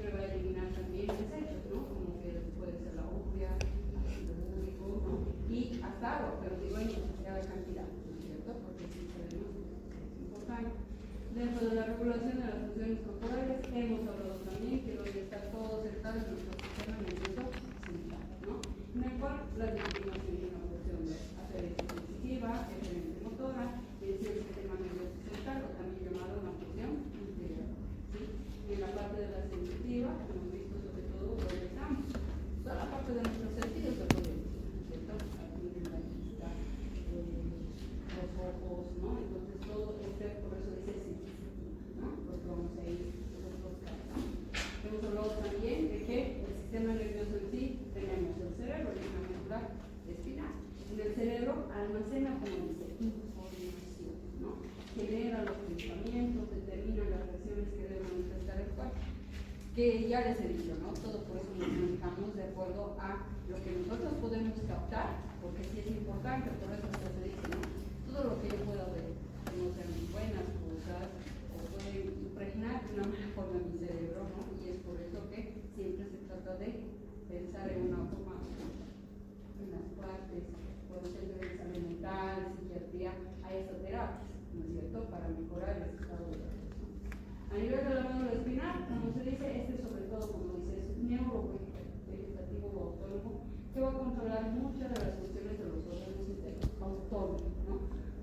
siempre va a eliminar también desechos, ¿no? Como que puede ser la urea, ácido úrico, ¿no? Y hasta agua, pero digo en demasiada cantidad, ¿no es cierto? Porque sí sabemos que es importante. Dentro de la regulación de las funciones corporales, hemos hablado también que debe estar todo cercano en nuestro sistema nervioso central, ¿no? En el cual la disciplina tiene una función de aferencia sensitiva, eferente motora, y el sistema nervioso central, o también llamado una función integral, ¿sí? En la parte de la sensitiva, hemos visto sobre todo donde estamos, toda la parte de nuestros sentidos se puede decir, ¿cierto? Aquí en la vista, los ojos, ¿no? Entonces todo por eso dice sensitiva, ¿no? Porque vamos a ir nosotros captando. Hemos hablado también de que el sistema nervioso en sí tenemos el cerebro, el sistema muscular espinal. En el cerebro almacena, como dice, información, ¿no? Genera los pensamientos, determina las reacciones que debe manifestar el cuerpo. Que ya les he dicho, ¿no? Todo por eso nos manejamos de acuerdo a lo que nosotros podemos captar, porque sí es importante, por eso se dice, ¿no? Todo lo que yo pueda ver, no sean buenas cosas, o puede impregnar de una mala forma en mi cerebro, ¿no? Y es por eso que siempre se trata de pensar en una forma, en las partes, por ejemplo, de salud mental, psiquiatría, hay estas terapias, ¿no es cierto?, para mejorar el estado de la persona. A nivel de la médula espinal, como se dice, sobre todo, como dice, es neurovegetativo o autónomo, que va a controlar muchas de las funciones de los órganos internos, autónomos, ¿no?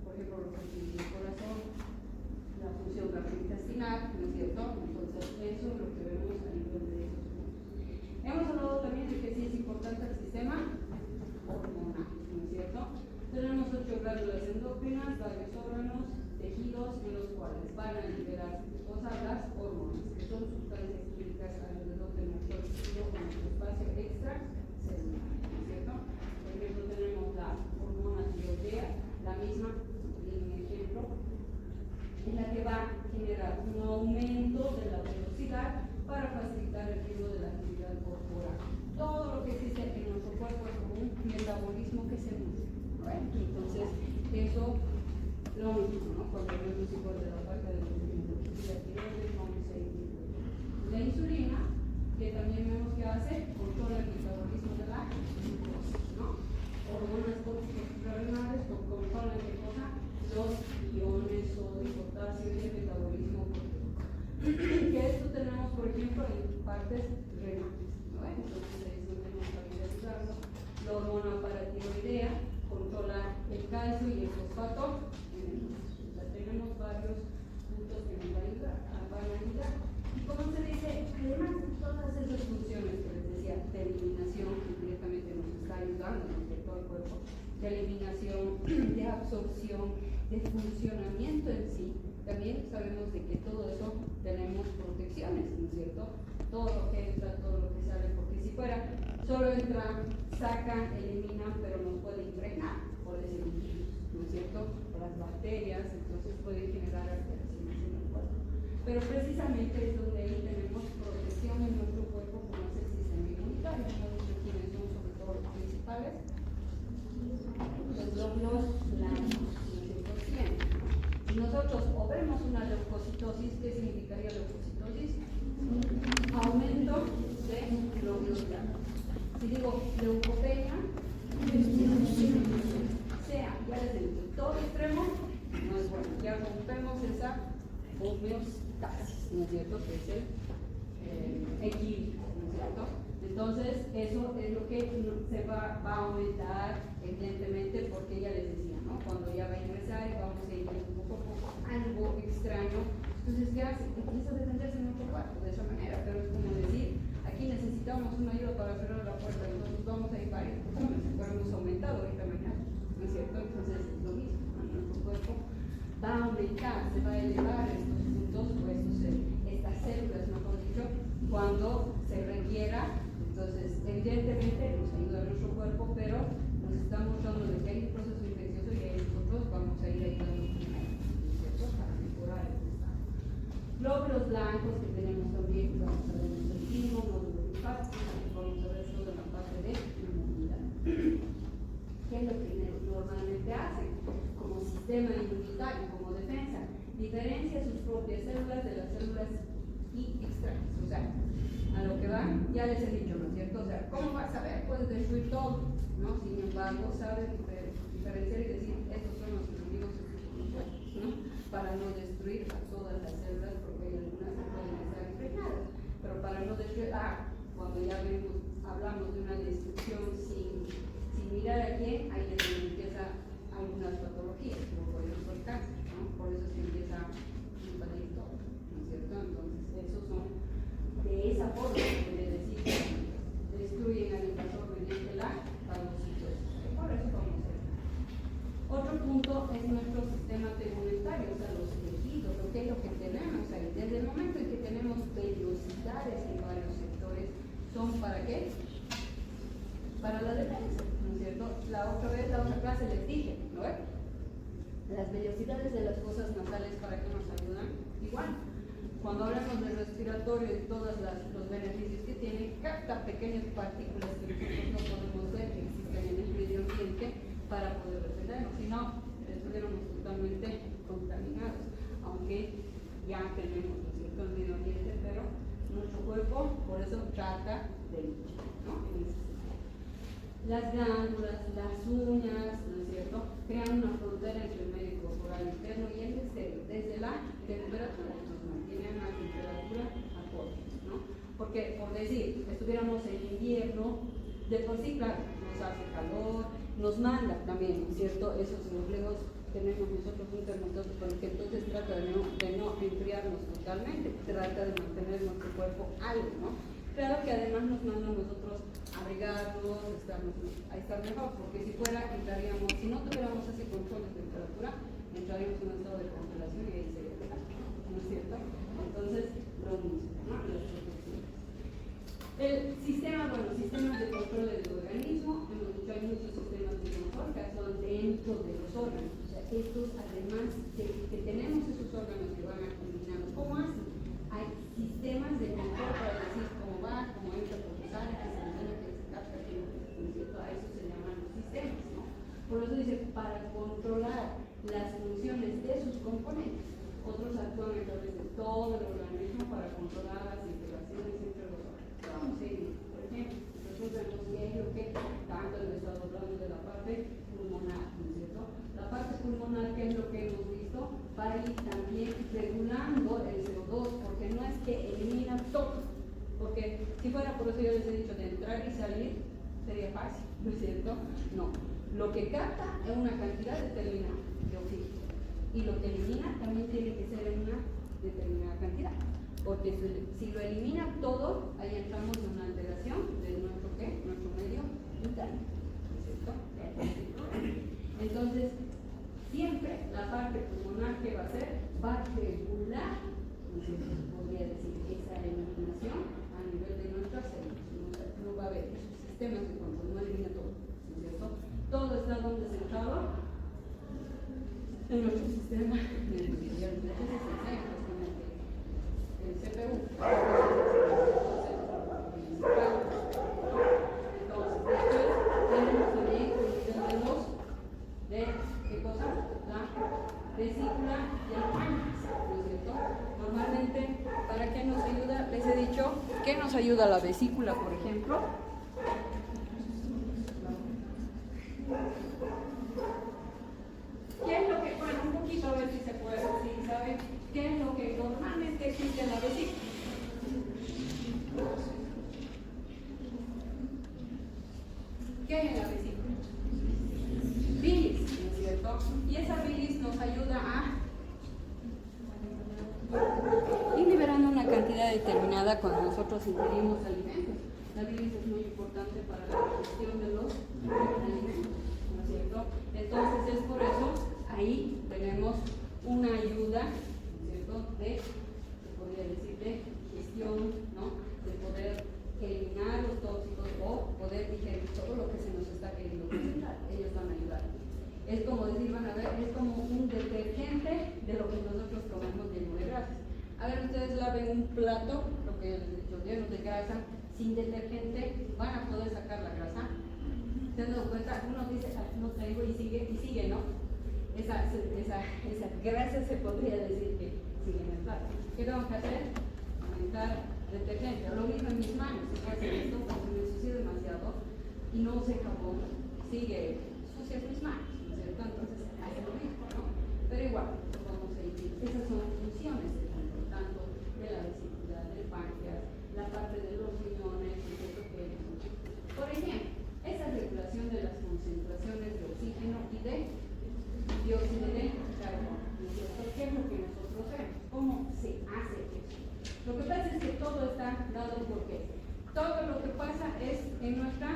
Por ejemplo, lo que es el corazón, la función gastrointestinal, ¿no es cierto? Entonces, eso es lo que vemos a nivel de esos puntos. Hemos hablado también de que sí es importante el sistema hormonal, ¿no es cierto? Tenemos 8 glándulas endócrinas, varios órganos, tejidos en los cuales van a liberar las hormonas, que son sustancias químicas alrededor de nuestro tejido o nuestro espacio extracelular, ¿no es cierto? Por ejemplo, tenemos la hormona tiroidea, la misma, en ejemplo, en la que va a generar un aumento de la velocidad para facilitar el ritmo de la actividad corporal. Todo lo que existe en nuestro cuerpo es como un metabolismo que se mueve, ¿no? Entonces, eso lo mismo, ¿no? Cuando vemos igual de la parte de la insulina, que también vemos que hace, controla el metabolismo de la glucosa, ¿no? Hormonas renales controlan qué cosa, los iones, sodio, potasio y el metabolismo proteico. Que esto tenemos, por ejemplo, en partes renales, ¿no? Entonces ahí es donde nos va a ayudarlo. La hormona paratiroidea controla el calcio y el fosfato en el músculo. Tenemos varios puntos que nos van a ayudar. Y como se dice, además de todas esas funciones que les decía, de eliminación, que directamente nos está ayudando en todo el cuerpo, de eliminación, de absorción, de funcionamiento en sí, también sabemos de que todo eso tenemos protecciones, ¿no es cierto? Todo lo que entra, todo lo que sale, porque si fuera, solo entran, sacan, eliminan, pero nos puede impregnar, por decir un virus, ¿no es cierto? O las bacterias, entonces pueden generar alteraciones en el cuerpo. Pero precisamente es donde ahí tenemos protección en nuestro cuerpo, como es el sistema inmunitario. ¿Quiénes son sobre todo los principales? Los glóbulos blancos, ¿no? Si nosotros o vemos una leucocitosis, ¿qué significaría leucocitosis? Aumento de glóbulos blancos. Si digo leucopenia, sea ya desde el todo extremo, no es bueno, ya rompemos esa homeostasis, ¿no es cierto? Que es el equilibrio, ¿no es cierto? Entonces, eso es lo que se va a aumentar, evidentemente, porque ya les decía, ¿no? Cuando ya va a ingresar y vamos a ir poco a poco algo extraño, entonces, ¿qué hace? Empieza a defenderse en nuestro cuerpo de esa manera, pero es como decir, aquí necesitamos una ayuda para cerrar la puerta, entonces vamos a ir varios, pero hemos aumentado ahorita mañana, ¿no es cierto? Entonces, es lo mismo, ¿no? Nuestro cuerpo va a aumentar, se va a elevar estos puntos, o estas células, mejor dicho, cuando se requiera. Entonces, evidentemente nos ayuda a nuestro cuerpo, pero nos está mostrando de que hay un proceso infeccioso y ahí nosotros vamos a ir ayudando primero, ¿cierto? Para mejorar el estado. Glóbulos blancos que tenemos también, vamos a ver el intestino, nódulos linfáticos, vamos a ver toda la parte de inmunidad. ¿Qué es lo que normalmente hacen? Como sistema inmunitario, como defensa, diferencia sus propias células de las células y extrañas. O sea, a todo, ¿no? Sin embargo, sabe diferenciar y decir, estos son los enemigos compuestos, ¿no? Para no destruir a todas las células, porque hay algunas que pueden estar impregnadas, pero para no destruir, cuando ya hablamos de una destrucción sin mirar a quién, ahí es donde empieza algunas patologías, como por ejemplo el cáncer, ¿no? Por eso se empieza a invadir todo, ¿no es cierto? Entonces, esos son de esa forma, quiere decir que destruyen al invasor mediante la fagocitosis. Por eso vamos a ver. Otro punto es nuestro sistema tegumentario, o sea, los tejidos, lo que es lo que tenemos ahí. Desde el momento en que tenemos vellosidades en varios sectores, ¿son para qué? Para la defensa, ¿no es cierto? La otra clase les dije, ¿no ves? Las vellosidades de las fosas nasales, ¿para qué nos ayudan? Igual. Cuando hablamos de respiratorio y todos los beneficios que tiene, capta pequeñas partículas que nosotros no podemos ver que existen en el medio ambiente para poder defendernos, si no, estuviéramos totalmente contaminados, aunque ya tenemos, ¿no es cierto?, el medio ambiente, pero nuestro cuerpo por eso trata de luchar, ¿no? Las glándulas, las uñas, ¿no es cierto?, crean una frontera entre el medio corporal interno y el exterior, desde la temperatura, nos mantiene a una temperatura acorde, ¿no? Porque, por decir, estuviéramos en invierno, de por sí, claro, nos hace calor, nos manda también, ¿no es cierto?, esos reflejos tenemos nosotros un termostato, porque entonces trata de no enfriarnos totalmente, trata de mantener nuestro cuerpo algo, ¿no? Claro que además nos manda a nosotros abrigarnos, a estar mejor, porque si no tuviéramos ese control de temperatura, entraríamos en un estado de congelación y ahí sería peor, ¿no es cierto? Entonces, lo mismo, ¿no? Las protecciones. El sistema, sistemas de control del organismo, hemos dicho, hay muchos sistemas de control que son dentro de los órganos, o sea, estos además de que tenemos esos órganos que van a combinarnos, ¿cómo hacen? Hay sistemas de control para decir cómo va, cómo entra, cómo sale, que se ordena, que se capta, que no, ¿no es cierto? A eso se llaman los sistemas, ¿no? Por eso dice, para controlar las funciones de sus componentes, otros actúan a través de todo el organismo para controlar las interacciones entre los órganos. Vamos a ir, por ejemplo, resulta que es lo que tanto les estado hablando de la parte pulmonar, ¿no es cierto? La parte pulmonar, ¿qué es lo que hemos visto? Va a ir también regulando el CO2, porque no es que elimina todo, porque si fuera, por eso yo les he dicho, de entrar y salir, sería fácil, ¿no es cierto? No, lo que capta es una cantidad determinada de oxígeno, y lo que elimina también tiene que ser en una determinada cantidad, porque si lo elimina todo, ahí entramos en una alteración de nuestro medio interno, ¿no es cierto? Entonces, siempre la parte pulmonar que va a hacer, va a regular, podría decir, esa eliminación a nivel de nuestras células. No va a haber esos sistemas de control, no elimina todo, ¿no es cierto? Todo está donde centrado en nuestro sistema nervioso. Y el CPU. Entonces, tenemos también cuestión de ¿qué cosa? La vesícula del páncreas, ¿no es cierto? Normalmente, ¿para qué nos ayuda? Les he dicho, ¿qué nos ayuda la vesícula, por ejemplo? ¿Qué es lo que, bueno, un poquito a ver si se puede, si saben, qué es lo que normalmente existe en la vesícula? ¿Qué hay en la vesícula? Bilis, ¿no es cierto? Y esa bilis nos ayuda a ir liberando una cantidad determinada cuando nosotros ingerimos alimentos. La bilis es muy importante para la digestión de los alimentos, ¿no es cierto? Entonces es por eso, ahí tenemos una ayuda, ¿no es cierto?, se podría decir, de gestión, ¿no?, de poder eliminar los tóxicos o poder digerir todo lo que se nos está queriendo presentar. Ellos van a ayudar. Es como decir, van a ver, es como un detergente de lo que nosotros comemos lleno de grasas. A ver, ustedes laven un plato, lo que les he dicho, lleno de grasa, sin detergente, ¿van a poder sacar la grasa? ¿Se han dado cuenta? Uno dice, no traigo y sigue, ¿no? Esa grasa se podría decir que sigue en el plato. ¿Qué tengo que hacer? Aumentar detergente. Lo mismo en mis manos. Si hacen esto, porque me ensucio demasiado y no use jabón, sigue sucias mis manos, ¿no es cierto? Entonces hace lo mismo, ¿no? Pero igual, vamos a ir, esas son funciones, por tanto, de la vesícula, del páncreas, la parte de los riñones, ¿no es cierto? Por ejemplo, esa regulación de las concentraciones de oxígeno y de dióxido de carbono, ¿no es cierto? ¿Qué es lo que nosotros vemos? ¿Cómo se hace eso? Lo que pasa es que todo está dado porque todo lo que pasa es en nuestra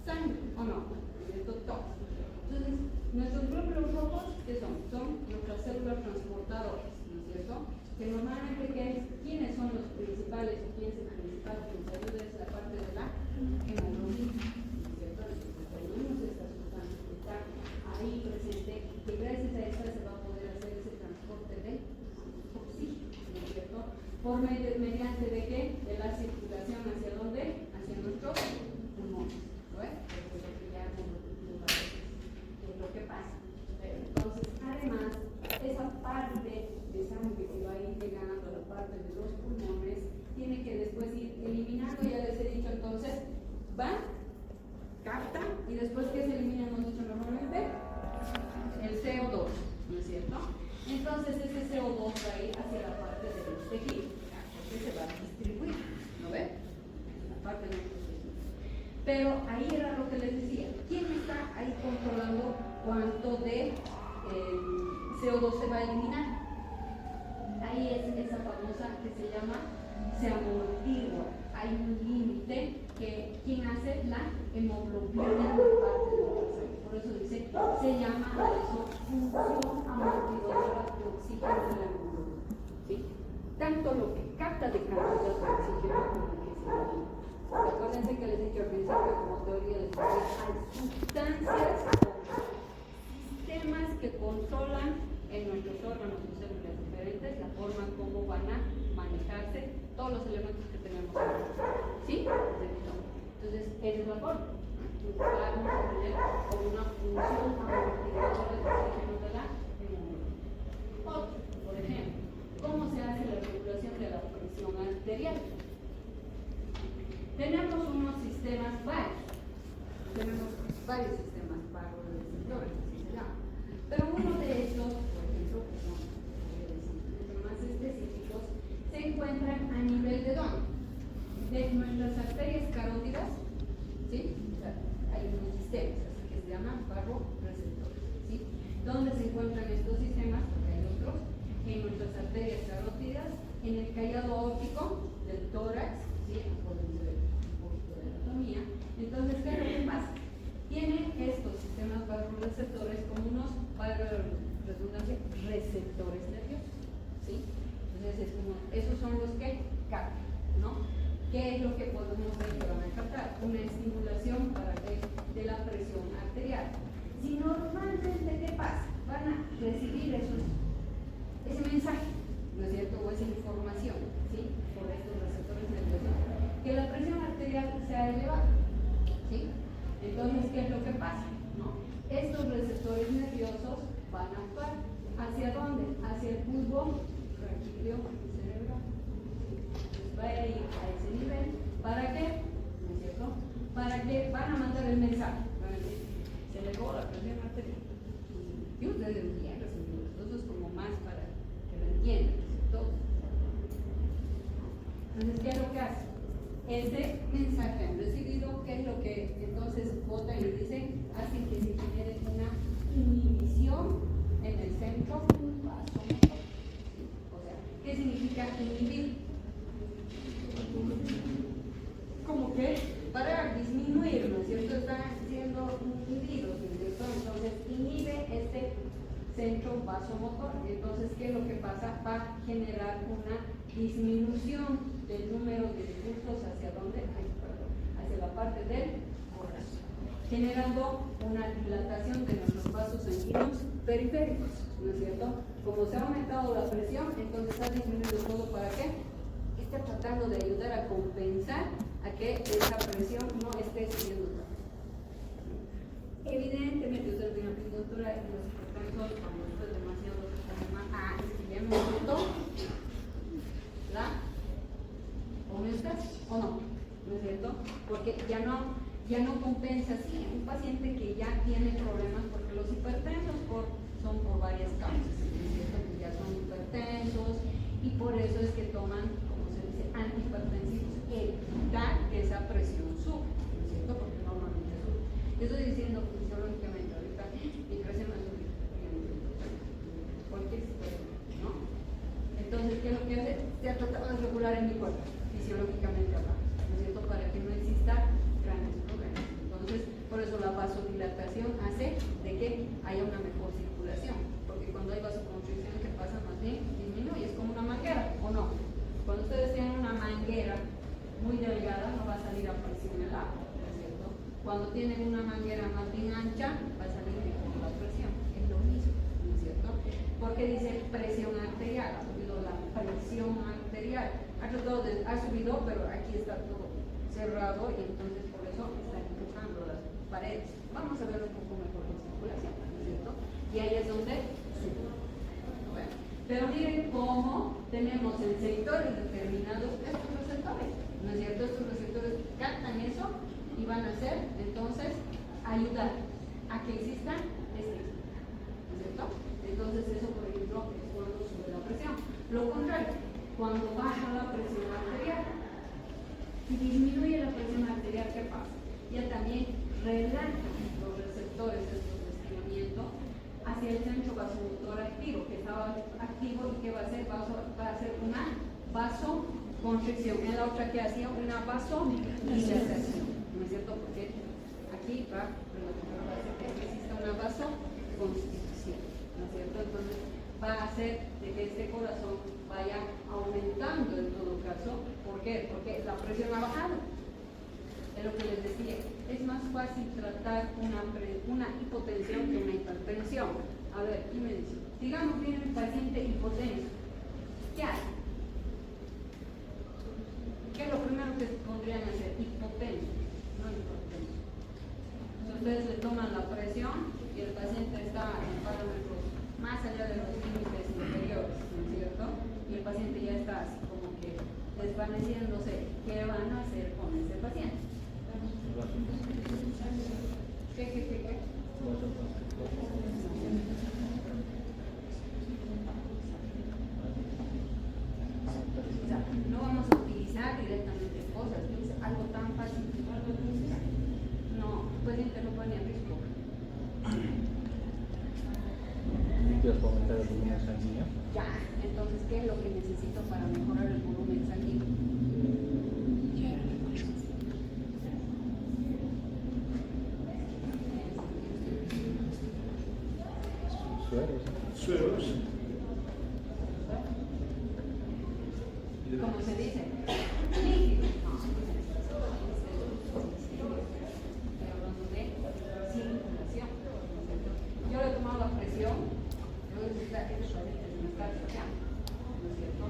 sangre, ¿o no? Todo. Entonces, nuestros glóbulos rojos, ¿qué son? Son nuestras células transportadoras, ¿no es cierto? Que normalmente, ¿quiénes son los principales o quién es el principal que nos ayuda? Es la parte de la hemoglobina, ¿no es cierto? Cuando vemos esta sustancia que está ahí presente, que gracias a esta se va a poder hacer ese transporte de oxígeno, ¿no es cierto? Mediante de qué? De la circulación hacia dónde? Hacia nuestros pulmones, ¿no es? Lo que pasa. Entonces, además, esa parte de sangre que va a ir llegando a la parte de los pulmones tiene que después ir eliminando, ya les he dicho, entonces va, capta y después ¿qué se elimina? Hemos dicho normalmente el CO2, ¿no es cierto? Entonces ese CO2 va a ir hacia la parte de los tejidos, porque se va a distribuir, ¿no ven? En la parte de los tejidos. Pero ahí era lo que les decía, ¿quién está ahí controlando cuánto de CO2 se va a eliminar? Ahí es esa famosa que se amortigua. Hay un límite que quien hace la hemoglobina de parte de la sangre. Por eso dice, se llama a eso función amortiguadora de oxígeno de la hemoglobina. ¿Sí? Tanto lo que capta de cantidad de oxígeno como lo que se elimina. Acuérdense que les he dicho al principio, como teoría de hay sustancias, sistemas que controlan en nuestros órganos y células diferentes la forma como van a manejarse todos los elementos que tenemos. ¿Sí? Entonces, esa es la forma. Vamos a tener una función amortiguadora de oxígeno de la hemoglobina. Otro, por ejemplo, ¿cómo se hace la regulación de la presión arterial? Tenemos unos sistemas varios. Tenemos varios sistemas vagoreceptores, así se llama. Pero uno de estos, por ejemplo, que son mucho más específicos, se encuentran a nivel de dónde? De nuestras arterias carótidas, ¿sí? O sea, hay unos sistemas, así que se llaman vagoreceptores, ¿sí? ¿Dónde se encuentran estos sistemas? Porque hay otros, en nuestras arterias carótidas, en el callado óptico del tórax, ¿sí? Podemos ver un poquito de anatomía. Entonces, ¿qué es lo que pasa? Tiene estos sistemas vagoreceptores como unos, para la redundancia, receptores nerviosos, ¿sí? Entonces, es como, esos son los que captan, ¿no? ¿Qué es lo que podemos ver que van a captar? Una estimulación para de la presión arterial. Si normalmente, ¿qué pasa? Van a recibir ese mensaje, ¿no es cierto? O esa información, ¿sí? Por estos receptores nerviosos, que la presión arterial sea elevada, ¿sí? Entonces, ¿qué es lo que pasa? ¿No? Estos receptores nerviosos van a actuar. ¿Hacia dónde? Hacia el bulbo ganglio cerebral. Entonces, va a ir a ese nivel. ¿Para qué? ¿No es cierto? Para que van a mandar el mensaje. Van a decir, se elevó la presión arterial. Y ustedes entienden, eso es como más para que lo entiendan, ¿cierto? Entonces, ¿qué es lo que hace? Ese mensaje han recibido, ¿qué es lo que entonces vota y dice? Hace que se genere una inhibición en el centro vasomotor. O sea, ¿qué significa inhibir? Como que para disminuir, ¿no es cierto? Están siendo inhibidos, ¿no es cierto? Entonces inhibe este centro vasomotor. Entonces, ¿qué es lo que pasa? Va a generar una disminución del número de impulsos hacia dónde? Hacia la parte del corazón, generando una dilatación de nuestros vasos sanguíneos periféricos, ¿no es cierto? Como se ha aumentado la presión, entonces ha disminuido todo. ¿Para qué? Está tratando de ayudar a compensar a que esa presión no esté subiendo tanto. Evidentemente, usted tiene una doctora en los hipertensos, cuando esto es demasiado, es que ya hemos visto la homeostasis, ¿o no? ¿No es cierto? Porque ya no ya no compensa, sí, un paciente que ya tiene problemas, porque los hipertensos son por varias causas, ¿es cierto? Que ya son hipertensos y por eso es que toman, como se dice, antihipertensivos, evitar que esa presión suba, ¿no es cierto? Porque normalmente sube. Yo estoy diciendo fisiológicamente, ahorita mi presión va a subir, cualquier situación, ¿no? Entonces, ¿qué es lo que hace? Se ha tratado de regular en mi cuerpo, fisiológicamente hablando, ¿no es cierto? Para que no exista grandes problemas. Entonces, por eso la vasodilatación hace de que haya una mejor circulación, porque cuando hay vasoconstricción, ¿qué pasa? Más bien disminuye, es como una manguera, ¿o no? Cuando ustedes tienen una manguera muy delgada, no va a salir a presión el agua, ¿no es cierto? Cuando tienen una manguera más bien ancha, va a salir mejor la presión, es lo mismo, ¿no es cierto? Porque dice presión arterial, ha subido la presión arterial, ha subido, pero aquí está todo cerrado y entonces por eso está empujando las paredes. Vamos a ver un poco mejor la circulación, ¿no es cierto? Y ahí es donde sube. Bueno, pero miren cómo tenemos en sectores determinados estos receptores, ¿no es cierto? Estos receptores captan eso y van a hacer, entonces, ayudar a que exista este, ¿no es cierto? Entonces eso, por ejemplo, es cuando sube la presión. Lo contrario, cuando baja la presión arterial y disminuye la presión arterial, ¿qué pasa? Ya también relaja los receptores de estos de estiramiento hacia el centro vasomotor activo, que estaba activo y que va a hacer, va a hacer una vasoconstricción. En la otra que hacía una vasodilatación, ¿no es cierto? Porque aquí va a hacer que exista una vasoconstricción, ¿no es cierto? Entonces va a hacer de que este corazón vaya aumentando en todo caso. ¿Por qué? Porque la presión ha bajado. Es lo que les decía, es más fácil tratar una hipotensión que una hipertensión. A ver, ¿qué me dice? Digamos, viene un paciente hipotenso. ¿Qué hace? ¿Qué es lo primero que podrían hacer? Hipotenso, no hipertenso. Entonces ustedes le toman la presión y el paciente está en parámetros más allá de los límites inferiores, ¿no es cierto? Y el paciente ya está así como que desvaneciéndose. ¿Qué van a hacer con ese paciente? ¿Qué? O sea, no vamos a utilizar directamente cosas, es algo tan fácil. No, puede interrumpir ni a riesgo. ¿Quieres aumentar el volumen sanguíneo? Ya, entonces, ¿qué es lo que necesito para mejorar el volumen sanguíneo? Sueros. ¿Cómo se dice? Líquido. Estoy hablando de circulación. Yo le he tomado la presión, yo necesito que los pacientes me están choqueando, ¿no es cierto?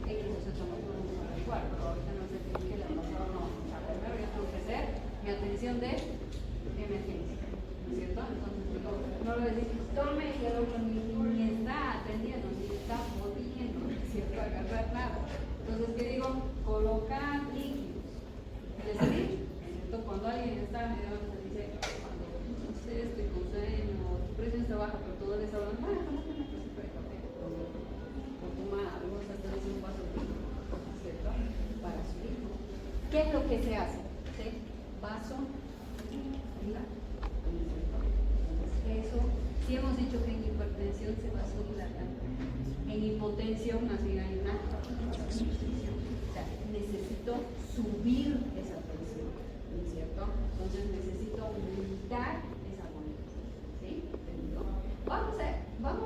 X se toma por un para igual, pero ahorita no sé qué le ha pasado, no. O sea, primero yo tengo que hacer mi atención de emergencia, ¿no es cierto? Entonces digo, no le decís, tome y el otro ni está atendiendo, ni está pudiendo, ¿no es cierto? Agarrar nada. Entonces, ¿qué digo? Colocar líquidos. Les he dicho, ¿no es cierto? Cuando alguien está medio se dice, cuando no sé, estoy con sueño, tu presión está baja, pero todo les hablan, bueno, no tienes presión por tu madre, vos estás haciendo un vaso de líquido, ¿no es cierto? Para subir. ¿Qué es lo que se hace? ¿Sí? Vaso, eso, si hemos dicho que en hipertensión se vasodilata, en hipotensión más bien hay una vasoconstricción. O sea, necesito subir esa presión, ¿no es cierto? Entonces necesito aumentar esa volumen, ¿sí? ¿Entendido? Vamos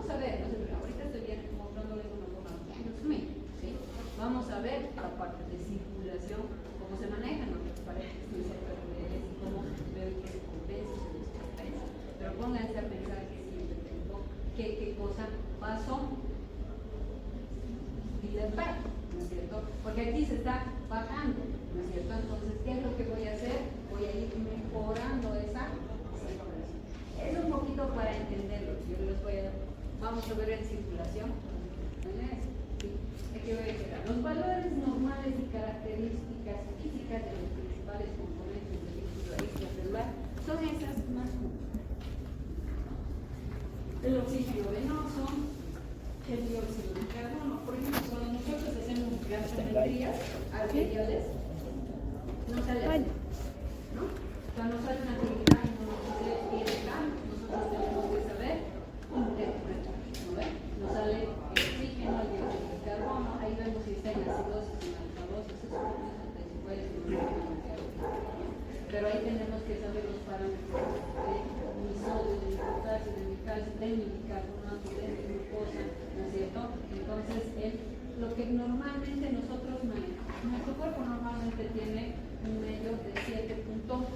a ver, no sé, pero ahorita estoy bien mostrándoles una forma muy resumida, ¿sí? Vamos a ver la parte de circulación, cómo se manejan nuestras paredes, y cómo veo que se compensa, se descompensa. Pero pónganse a pensar que siempre tengo qué cosa pasó y dilatar, ¿no es cierto? Porque aquí se está bajando, ¿no es cierto? Entonces, ¿qué es lo que voy a hacer? Voy a ir mejorando esa circulación. Es un poquito para entenderlo. Yo les voy a, vamos a ver en circulación. Sí, aquí voy a decir los valores normales y características físicas de los principales componentes oxígeno venoso, el dióxido de carbono. Por ejemplo, cuando nosotros hacemos gasometrías arteriales, no sale así, ¿no? Cuando sale una actividad y no nos dice ilegal, nosotros tenemos que saber interpretar, ¿no ven? Nos sale el oxígeno, el dióxido de carbono, ahí vemos si está en acidosis, en alcalosis, eso es puede pero ahí tenemos que saber los parámetros de mi sodio, de mi potasio, de mi calcio, de mi bicarbonato, de mi glucosa, ¿no es cierto? Entonces, lo que normalmente nosotros manejamos, nuestro cuerpo normalmente tiene un medio de 7 puntos,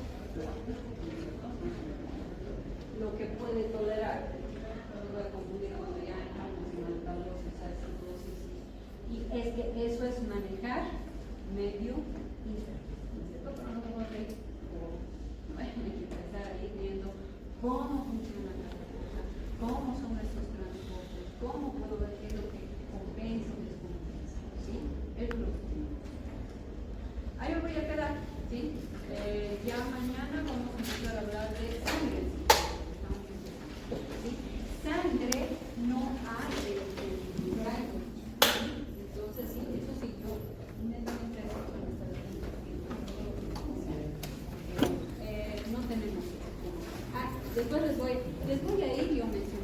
lo que puede tolerar, no voy a confundir cuando ya entramos en alcalosis, acidosis, y es que eso es manejar medio interno, ¿no es cierto? Pero no vamos a ir. Bueno, hay que empezar ahí viendo cómo funciona la cosa, cómo son estos transportes, cómo puedo ver qué es lo que compensa o descompensa, ¿sí? Es lo que ahí me voy a quedar, ¿sí? Ya mañana vamos a empezar a hablar de sangre, ¿sí? Sangre no hay de rango, entonces sí, eso sí, yo inmediatamente no tenemos. Después les voy a ir yo mencionando.